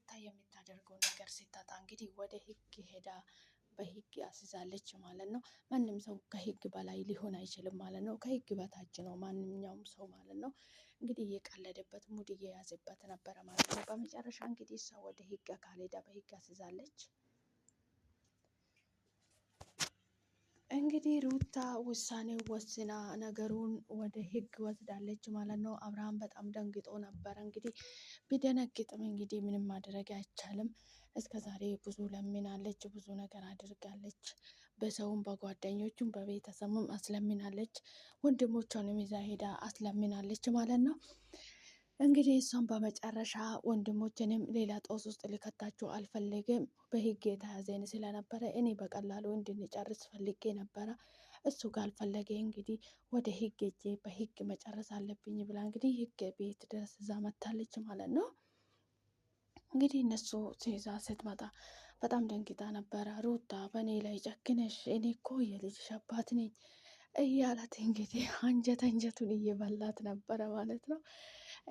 ሩታ የምታደርገው ነገር ስታጣ እንግዲህ ወደ ህግ ሄዳ በህግ አስይዛለች ማለት ነው። ማንም ሰው ከህግ በላይ ሊሆን አይችልም ማለት ነው። ከህግ በታች ነው ማንኛውም ሰው ማለት ነው። እንግዲህ እየቀለደበት ሙድ እየያዘበት ነበረ ማለት ነው። በመጨረሻ እንግዲህ እሷ ወደ ህግ አካል ሄዳ በህግ አስይዛለች። እንግዲህ ሩታ ውሳኔው ወስና ነገሩን ወደ ህግ ወስዳለች ማለት ነው። አብርሃም በጣም ደንግጦ ነበረ። እንግዲህ ቢደነግጥም እንግዲህ ምንም ማድረግ አይቻልም። እስከ ዛሬ ብዙ ለምናለች፣ ብዙ ነገር አድርጋለች። በሰውም በጓደኞቹም በቤተሰብም አስለምናለች። ወንድሞቿንም ይዛ ሄዳ አስለምናለች ማለት ነው። እንግዲህ እሷም በመጨረሻ ወንድሞችንም ሌላ ጦስ ውስጥ ሊከታቸው አልፈለግም። በህግ የተያዘን ስለነበረ እኔ በቀላሉ እንድንጨርስ ፈልጌ ነበረ። እሱ ጋር አልፈለገ እንግዲህ ወደ ህግ ሄጄ በህግ መጨረስ አለብኝ ብላ እንግዲህ ህግ ቤት ድረስ እዛ መታለች ማለት ነው። እንግዲህ እነሱ ይዛ ስትመጣ በጣም ደንግጣ ነበረ። ሩታ በእኔ ላይ ጨክነሽ፣ እኔ እኮ የልጅሽ አባት ነኝ እያላት እንግዲህ አንጀቱን እየበላት ነበረ ማለት ነው።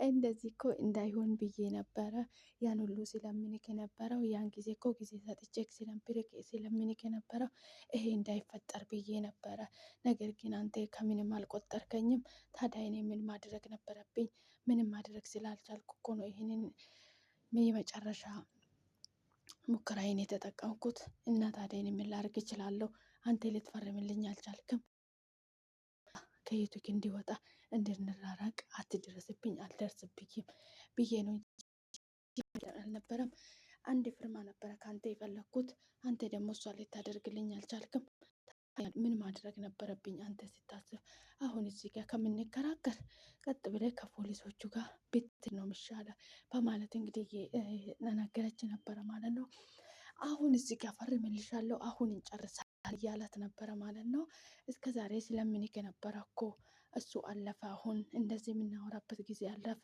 እንደዚህ እኮ እንዳይሆን ብዬ ነበረ ያን ሁሉ ስለምንክ የነበረው፣ ያን ጊዜ እኮ ጊዜ ሰጥቼክ ስለምንክ የነበረው ይሄ እንዳይፈጠር ብዬ ነበረ። ነገር ግን አንተ ከምንም አልቆጠርከኝም። ታዲያ እኔ ምን ማድረግ ነበረብኝ? ምንም ማድረግ ስላልቻልኩ እኮ ነው ይሄንን የመጨረሻ ሙከራዬን የተጠቀምኩት። እና ታዲያ እኔ ምን ላድርግ እችላለሁ? አንተ ልትፈርምልኝ አልቻልክም። ከዩቱብ እንዲወጣ እንድንራራቅ አትድረስብኝ፣ አልደርስብኝም ብዬ ነው አልነበረም። አንድ ፍርማ ነበረ ከአንተ የፈለግኩት። አንተ ደግሞ እሷ ልታደርግልኝ አልቻልክም። ምን ማድረግ ነበረብኝ አንተ ስታስብ? አሁን እዚህ ጋር ከምንከራከር ቀጥ ብለህ ከፖሊሶቹ ጋር ቤት ነው የሚሻለው በማለት እንግዲህ ነገረች ነበረ ማለት ነው። አሁን እዚህ ጋር ፈርምልሻለሁ፣ አሁን እንጨርሳለን እያላት ነበረ ማለት ነው። እስከ ዛሬ ስለምንክ የነበረ እኮ እሱ አለፈ። አሁን እንደዚህ የምናወራበት ጊዜ አለፈ።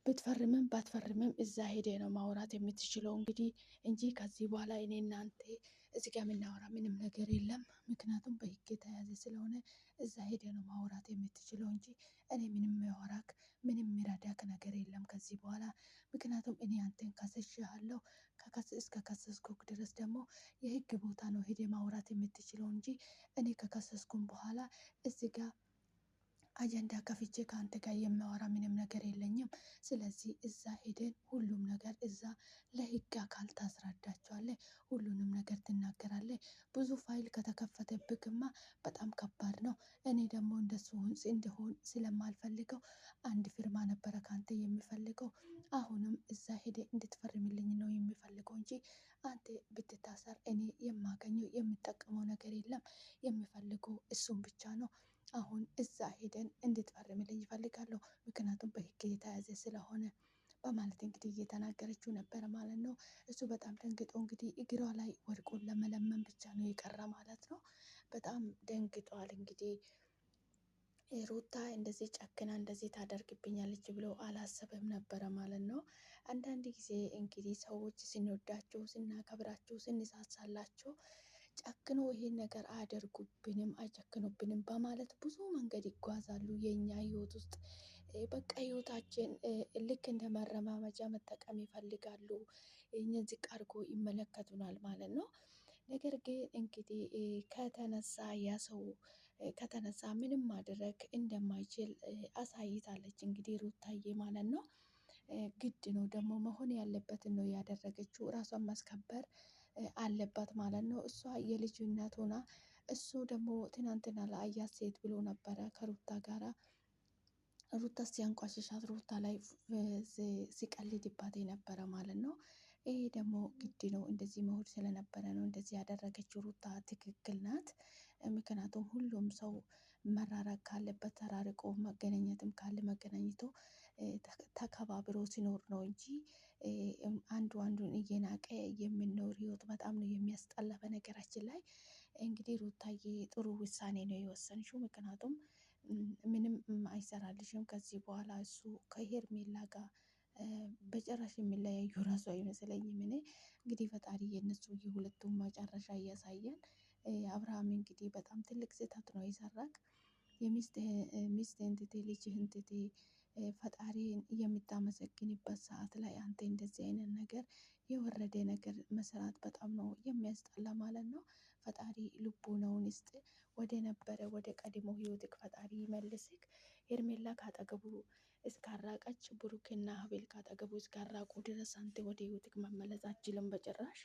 ብትፈርምም ባትፈርምም እዛ ሄደ ነው ማውራት የምትችለው እንግዲህ እንጂ ከዚህ በኋላ እኔ እናንተ እዚህ ጋር የምናወራ ምንም ነገር የለም። ምክንያቱም በህግ የተያዘ ስለሆነ እዛ ሄደ ነው ማውራት የምትችለው እንጂ እኔ ምንም ያወራክ ምንም የሚረዳክ ነገር የለም ከዚህ በኋላ። ምክንያቱም እኔ አንተን ከስሼሃለሁ። እስከ ከሰስኩክ ድረስ ደግሞ የህግ ቦታ ነው ሄደ ማውራት የምትችለው እንጂ እኔ ከከሰስኩም በኋላ እዚህ ጋር አጀንዳ ከፍቼ ከአንተ ጋር የሚያወራ ምንም ነገር የለኝም። ስለዚህ እዛ ሄደን ሁሉም ነገር እዛ ለህግ አካል ታስረዳቸዋለህ። ሁሉንም ነገር ትናገራለህ። ብዙ ፋይል ከተከፈተብክማ በጣም ከባድ ነው። እኔ ደግሞ እንደሱ እንዲሆን ስለማልፈልገው አንድ ፊርማ ነበረ ካንተ የሚፈልገው። አሁንም እዛ ሄደ እንድትፈርምልኝ ነው የሚፈልገው እንጂ አንተ ብትታሰር እኔ የማገኘው የምጠቀመው ነገር የለም። የሚፈልገው እሱን ብቻ ነው። አሁን እዛ ሄደን እንድትፈርምልኝ ይፈልጋለሁ። ምክንያቱም በህግ የተያዘ ስለሆነ በማለት እንግዲህ እየተናገረችው ነበረ ማለት ነው። እሱ በጣም ደንግጦ እንግዲህ እግሯ ላይ ወድቆ ለመለመን ብቻ ነው የቀረ ማለት ነው። በጣም ደንግጧል። እንግዲህ ሩታ እንደዚህ ጨክና እንደዚህ ታደርግብኛለች ብሎ አላሰበም ነበረ ማለት ነው። አንዳንድ ጊዜ እንግዲህ ሰዎች ስንወዳቸው፣ ስናከብራቸው፣ ስንሳሳላቸው ጨክኖ ይሄን ነገር አያደርጉብንም፣ አይጨክኑብንም በማለት ብዙ መንገድ ይጓዛሉ የኛ ህይወት ውስጥ። በቃ ህይወታችን ልክ እንደ መረማመጃ መጠቀም ይፈልጋሉ። እኛን ዝቅ አድርጎ ይመለከቱናል ማለት ነው። ነገር ግን እንግዲህ ከተነሳ ያ ሰው ከተነሳ ምንም ማድረግ እንደማይችል አሳይታለች እንግዲህ ሩታዬ ማለት ነው። ግድ ነው ደግሞ መሆን ያለበትን ነው ያደረገችው። ራሷን ማስከበር አለባት ማለት ነው። እሷ የልጅ እናት ሆና እሱ ደግሞ ትናንትና ለአያት ሴት ብሎ ነበረ ከሩታ ጋራ ሩታ ሲያንቋሽሻት ሩታ ላይ ሲቀልድባት የነበረ ማለት ነው። ይሄ ደግሞ ግድ ነው እንደዚህ መሆን ስለነበረ ነው እንደዚህ ያደረገችው። ሩታ ትክክል ናት። ምክንያቱም ሁሉም ሰው መራራቅ ካለበት ተራርቆ መገናኘትም ካለ መገናኘቶ ተከባብሮ ሲኖር ነው እንጂ አንዱ አንዱን እየናቀ የሚኖር ህይወት በጣም ነው የሚያስጠላ። በነገራችን ላይ እንግዲህ ሩታዬ ጥሩ ውሳኔ ነው የወሰንሽው። ምክንያቱም ምንም አይሰራልሽም ከዚህ በኋላ እሱ ከሄርሜላ ጋር በጭራሽ የሚለያዩ ራሱ አይመስለኝም። እኔ እንግዲህ ፈጣሪ የነሱ የሁለቱም መጨረሻ እያሳየን። አብርሃም እንግዲህ በጣም ትልቅ ስህተት ነው የሰራክ። ሚስትህን ትቴ ልጅህን ትቴ ፈጣሪን የምታመሰግንበት ሰዓት ላይ አንተ እንደዚህ አይነት ነገር የወረደ ነገር መስራት በጣም ነው የሚያስጠላ ማለት ነው። ፈጣሪ ልቦናውን ይስጥ፣ ወደ ነበረ ወደ ቀድሞ ህይወትክ ፈጣሪ ይመልስክ። ሄርሜላ ካጠገቡ እስካራቀች ብሩክና አቤል ካጠገቡ እስካራቁ ድረስ አንተ ወደ ህይወትክ መመለስ አትችልም በጭራሽ።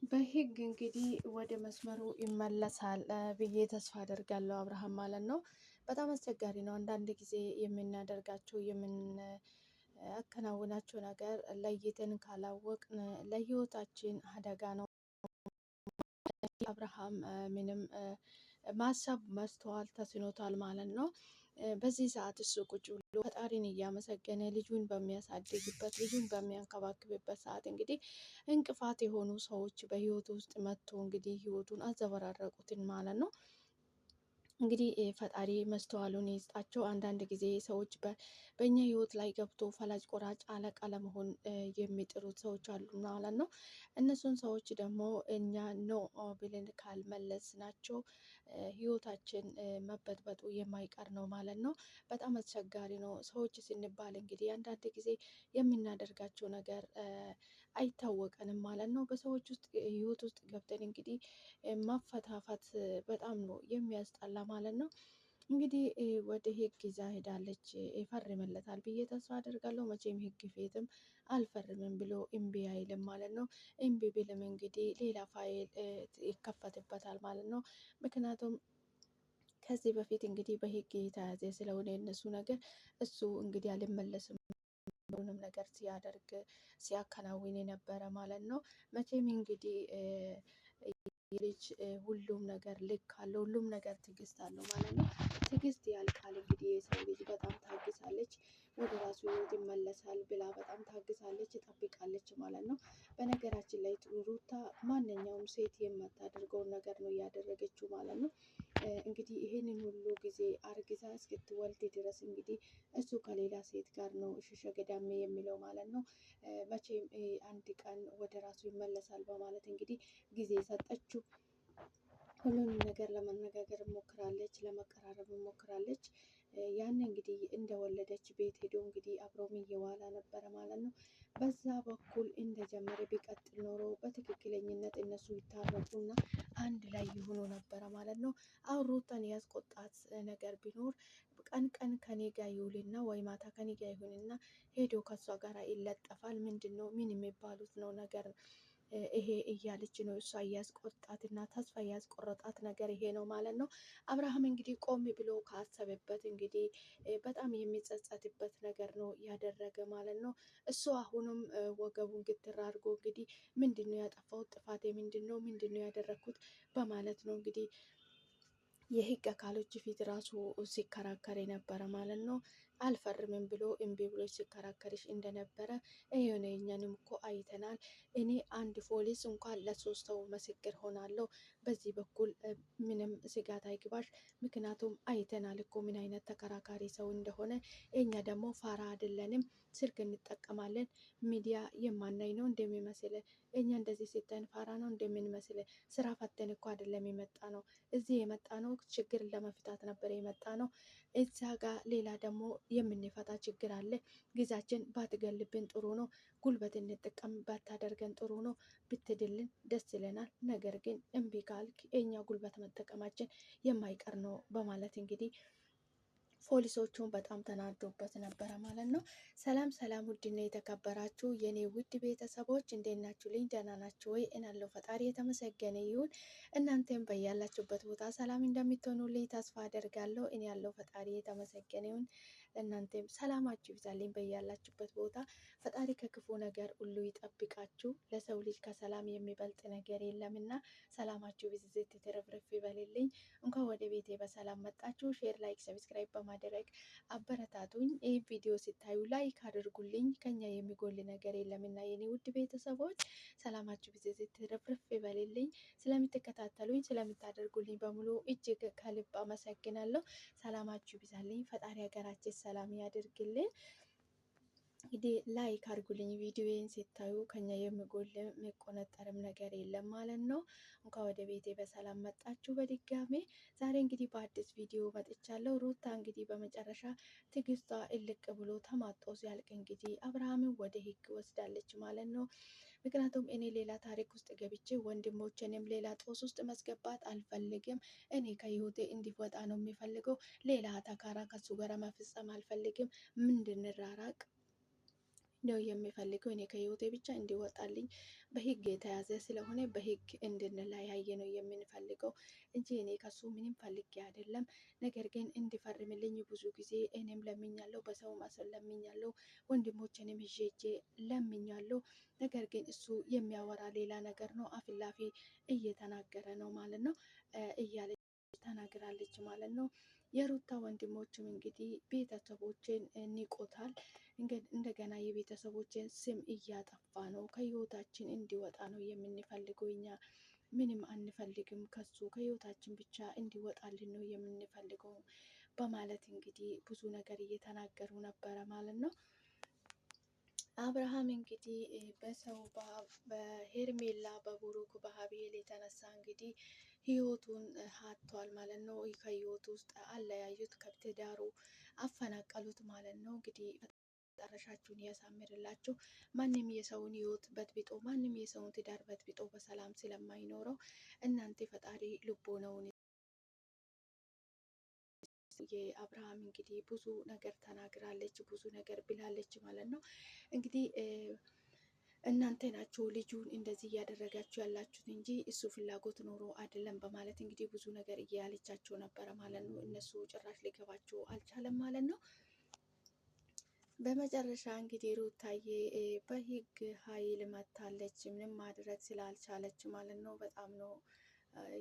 በህግ እንግዲህ ወደ መስመሩ ይመለሳል ብዬ ተስፋ አደርጋለሁ አብርሃም ማለት ነው። በጣም አስቸጋሪ ነው አንዳንድ ጊዜ የምናደርጋቸው የምናከናውናቸው ነገር ለይተን ካላወቅን ለህይወታችን አደጋ ነው። አብርሃም ምንም ማሰብ ማስተዋል ተስኖታል ማለት ነው። በዚህ ሰዓት እሱ ቁጭ ብሎ ፈጣሪን እያመሰገነ ልጁን በሚያሳድግበት ልጁን በሚያንከባክብበት ሰዓት እንግዲህ እንቅፋት የሆኑ ሰዎች በህይወቱ ውስጥ መጥቶ እንግዲህ ህይወቱን አዘበራረቁትን ማለት ነው። እንግዲህ ፈጣሪ መስተዋሉን ይስጣቸው። አንዳንድ ጊዜ ሰዎች በእኛ ህይወት ላይ ገብቶ ፈላጭ ቆራጭ አለቃ ለመሆን የሚጥሩት ሰዎች አሉ ማለት ነው። እነሱን ሰዎች ደግሞ እኛ ኖ ብለን ካልመለስ ናቸው ህይወታችን መበጥበጡ የማይቀር ነው ማለት ነው። በጣም አስቸጋሪ ነው። ሰዎች ስንባል እንግዲህ አንዳንድ ጊዜ የምናደርጋቸው ነገር አይታወቀንም ማለት ነው። በሰዎች ውስጥ ህይወት ውስጥ ገብተን እንግዲህ ማፈታፋት በጣም ነው የሚያስጠላ ማለት ነው። እንግዲህ ወደ ህግ ይዛ ሄዳለች፣ ይፈርምለታል ብዬ ተስፋ አደርጋለሁ። መቼም ህግ ፊትም አልፈርምም ብሎ እምቢ አይልም ማለት ነው። እምቢ ቢልም እንግዲህ ሌላ ፋይል ይከፈትበታል ማለት ነው። ምክንያቱም ከዚህ በፊት እንግዲህ በህግ የተያዘ ስለሆነ የነሱ ነገር እሱ እንግዲህ አልመለስም ሁሉንም ነገር ሲያደርግ ሲያከናውን የነበረ ማለት ነው። መቼም እንግዲህ ልጅ ሁሉም ነገር ልክ አለው፣ ሁሉም ነገር ትዕግስት አለው ማለት ነው። ትዕግስት ያልቃል እንግዲህ የሰው ልጅ በጣም ታግሳለች፣ ወደ ራሱ ህይወት ይመለሳል ብላ በጣም ታግሳለች፣ ትጠብቃለች ማለት ነው። በነገራችን ላይ ሩታ ማንኛውም ሴት የማታደርገውን ነገር ነው እያደረገችው ማለት ነው። እንግዲህ ይሄንን ሁሉ ጊዜ አርግዛ እስክትወልድ ድረስ እንግዲህ እሱ ከሌላ ሴት ጋር ነው ሽሸ ገዳሜ የሚለው ማለት ነው። መቼም አንድ ቀን ወደ ራሱ ይመለሳል በማለት እንግዲህ ጊዜ ሰጠችው። ሁሉንም ነገር ለመነጋገር ሞክራለች፣ ለመቀራረብ ሞክራለች። ያን እንግዲህ እንደወለደች ቤት ሄዶ እንግዲህ አብሮም እየዋለ ነበረ ማለት ነው። በዛ በኩል እንደጀመረ ቢቀጥል ኖሮ በትክክለኝነት እነሱ ይታረቁና አንድ ላይ ይሆኑ ነበረ ማለት ነው። አሁን ሩታን ያስቆጣት ነገር ቢኖር ቀን ቀን ከኔ ጋር ይውልና ወይ ማታ ከኔ ጋር ይሁንና ሄዶ ከሷ ጋር ይለጠፋል። ምንድነው ምን የሚባሉት ነው ነገር ይሄ እያለች ነው እሷ እያስቆጣትና ተስፋ እያስቆረጣት ነገር ይሄ ነው ማለት ነው። አብርሃም እንግዲህ ቆም ብሎ ካሰበበት እንግዲህ በጣም የሚጸጸትበት ነገር ነው ያደረገ ማለት ነው። እሱ አሁንም ወገቡን ግትር አድርጎ እንግዲህ ምንድነው ያጠፋሁት? ጥፋቴ ምንድነው? ምንድነው ያደረግኩት? በማለት ነው እንግዲህ የህግ አካሎች ፊት ራሱ ሲከራከር የነበረ ማለት ነው። አልፈርምም ብሎ እምቢ ብሎ ሲከራከርሽ እንደነበረ ይሄን እኛንም እኮ አይተናል። እኔ አንድ ፖሊስ እንኳን ለሶስት ሰው ምስክር ሆናለሁ። በዚህ በኩል ምንም ስጋት አይግባሽ፣ ምክንያቱም አይተናል እኮ ምን አይነት ተከራካሪ ሰው እንደሆነ። እኛ ደግሞ ፋራ አይደለንም፣ ስልክ እንጠቀማለን። ሚዲያ የማናይ ነው እንደሚመስል? እኛ እንደዚህ ሲተን ፋራ ነው እንደምንመስል? ስራ ፈተን እኮ አይደለም የመጣ ነው። እዚህ የመጣ ነው ችግርን ለመፍታት ነበር የመጣ ነው። እዛ ጋር ሌላ ደግሞ የምንፈታ ችግር አለ። ጊዜያችን ባትገልብን ጥሩ ነው። ጉልበት እንጠቀም ባታደርገን ጥሩ ነው። ብትድልን ደስ ይለናል። ነገር ግን እምቢ ካልክ የኛ ጉልበት መጠቀማችን የማይቀር ነው በማለት እንግዲህ ፖሊሶቹን በጣም ተናዶበት ነበረ ማለት ነው። ሰላም ሰላም፣ ውድና የተከበራችሁ የኔ ውድ ቤተሰቦች እንዴት ናችሁ? ልኝ ደህና ናችሁ ወይ? እናለው ፈጣሪ የተመሰገነ ይሁን። እናንተም በያላችሁበት ቦታ ሰላም እንደምትሆኑልኝ ተስፋ አደርጋለሁ። እኔ ያለው ፈጣሪ የተመሰገነ ይሁን። እናንተም ሰላማችሁ ይብዛልኝ በያላችሁበት ቦታ። ፈጣሪ ከክፉ ነገር ሁሉ ይጠብቃችሁ። ለሰው ልጅ ከሰላም የሚበልጥ ነገር የለምና ሰላማችሁ ብዝት ትርፍርፍ ይበልልኝ። እንኳን ወደ ቤቴ በሰላም መጣችሁ። ሼር፣ ላይክ፣ ሰብስክራይብ በማድረግ አበረታቱኝ። ይህ ቪዲዮ ሲታዩ ላይክ አድርጉልኝ። ከኛ የሚጎል ነገር የለምና የኔ ውድ ቤተሰቦች ሰላማችሁ ብዝት ትርፍርፍ ይበልልኝ። ስለምትከታተሉኝ ስለምታደርጉልኝ በሙሉ እጅግ ከልብ አመሰግናለሁ። ሰላማችሁ ይብዛልኝ። ፈጣሪ ሀገራችን ሰላም ያድርግልን። እንግዲህ ላይክ አድርጉልኝ። ቪዲዮዬን ሲታዩ ከኛ የሚጎል የሚቆነጠርም ነገር የለም ማለት ነው። እንኳን ወደ ቤቴ በሰላም መጣችሁ በድጋሜ። ዛሬ እንግዲህ በአዲስ ቪዲዮ መጥቻለሁ። ሩታ እንግዲህ በመጨረሻ ትዕግስቷ እልቅ ብሎ ተማጦ ሲያልቅ እንግዲህ አብርሃምን ወደ ህግ ወስዳለች ማለት ነው። ምክንያቱም እኔ ሌላ ታሪክ ውስጥ ገብቼ ወንድሞችንም ሌላ ጦስ ውስጥ ማስገባት አልፈልግም። እኔ ከህይወቴ እንዲወጣ ነው የሚፈልገው። ሌላ ተካራ ከሱ ጋር መፈጸም አልፈልግም። እንድንራራቅ ነው የሚፈልገው። እኔ ከህይወቴ ብቻ እንዲወጣልኝ በህግ የተያዘ ስለሆነ በህግ እንድንለያይ ነው የምንፈልገው እንጂ እኔ ከሱ ምንም ፈልጌ አይደለም። ነገር ግን እንዲፈርምልኝ ብዙ ጊዜ እኔም ለምኛለሁ፣ በሰው ማሰል ለምኛለሁ፣ ወንድሞችንም ይዤ ለምኛለሁ። ነገር ግን እሱ የሚያወራ ሌላ ነገር ነው። አፍላፊ እየተናገረ ነው ማለት ነው እያለች ተናግራለች ማለት ነው። የሩታ ወንድሞችም እንግዲህ ቤተሰቦችን ንቆታል። እንደገና የቤተሰቦችን ስም እያጠፋ ነው። ከህይወታችን እንዲወጣ ነው የምንፈልገው። እኛ ምንም አንፈልግም ከሱ ከህይወታችን ብቻ እንዲወጣልን ነው የምንፈልገው በማለት እንግዲህ ብዙ ነገር እየተናገሩ ነበረ ማለት ነው። አብርሃም እንግዲህ በሰው በሄርሜላ በቡሩክ በሀቤል የተነሳ እንግዲህ ህይወቱን ሀጥቷል ማለት ነው። ከህይወቱ ውስጥ አለያዩት፣ ከትዳሩ አፈናቀሉት ማለት ነው። እንግዲህ መጨረሻችሁን ያሳምርላችሁ። ማንም የሰውን ህይወት በጥብጦ ማንም የሰውን ትዳር በጥብጦ በሰላም ስለማይኖረው እናንተ ፈጣሪ ልቦናውን የአብርሃም እንግዲህ ብዙ ነገር ተናግራለች፣ ብዙ ነገር ብላለች ማለት ነው። እንግዲህ እናንተ ናችሁ ልጁን እንደዚህ እያደረጋችሁ ያላችሁት እንጂ እሱ ፍላጎት ኖሮ አይደለም በማለት እንግዲህ ብዙ ነገር እያለቻቸው ነበረ ማለት ነው። እነሱ ጭራሽ ሊገባቸው አልቻለም ማለት ነው። በመጨረሻ እንግዲህ ሩታዬ በህግ ኃይል መታለች፣ ምንም ማድረግ ስላልቻለች ማለት ነው። በጣም ነው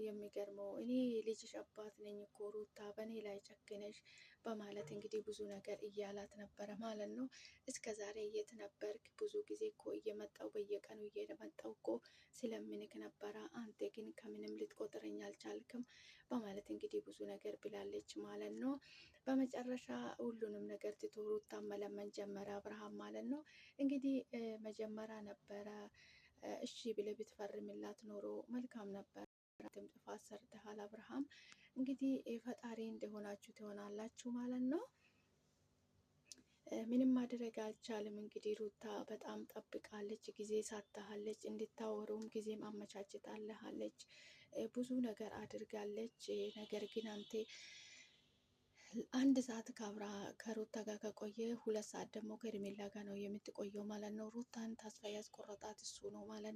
የሚገርመው። እኔ የልጅሽ አባት ነኝ እኮ ሩታ፣ በእኔ ላይ ጨክነሽ በማለት እንግዲህ ብዙ ነገር እያላት ነበረ ማለት ነው። እስከ ዛሬ የት ነበርክ? ብዙ ጊዜ እኮ እየመጣው በየቀኑ እየመጣው እኮ ስለምንክ ነበረ። አንተ ግን ከምንም ልትቆጥረኝ አልቻልክም በማለት እንግዲህ ብዙ ነገር ብላለች ማለት ነው። በመጨረሻ ሁሉንም ነገር ትቶ ሩታ መለመን ጀመረ አብርሃም ማለት ነው። እንግዲህ መጀመሪያ ነበረ እሺ ብለህ ብትፈርምላት ኖሮ መልካም ነበር። ጥፋት ሰርተሃል አብርሃም። እንግዲህ ፈጣሪ እንደሆናችሁ ትሆናላችሁ ማለት ነው። ምንም ማድረግ አልቻልም። እንግዲህ ሩታ በጣም ጠብቃለች፣ ጊዜ ሳታሃለች፣ እንድታወሩም ጊዜም አመቻችታለሃለች፣ ብዙ ነገር አድርጋለች። ነገር ግን አንተ አንድ ሰዓት ከሩታ ጋር ከቆየ 2 ሰዓት ደግሞ ከሄርሜላ ጋር ነው የምትቆየው ማለት ነው። ሩታን ተስፋ ያስቆረጣት እሱ ነው ማለት ነው።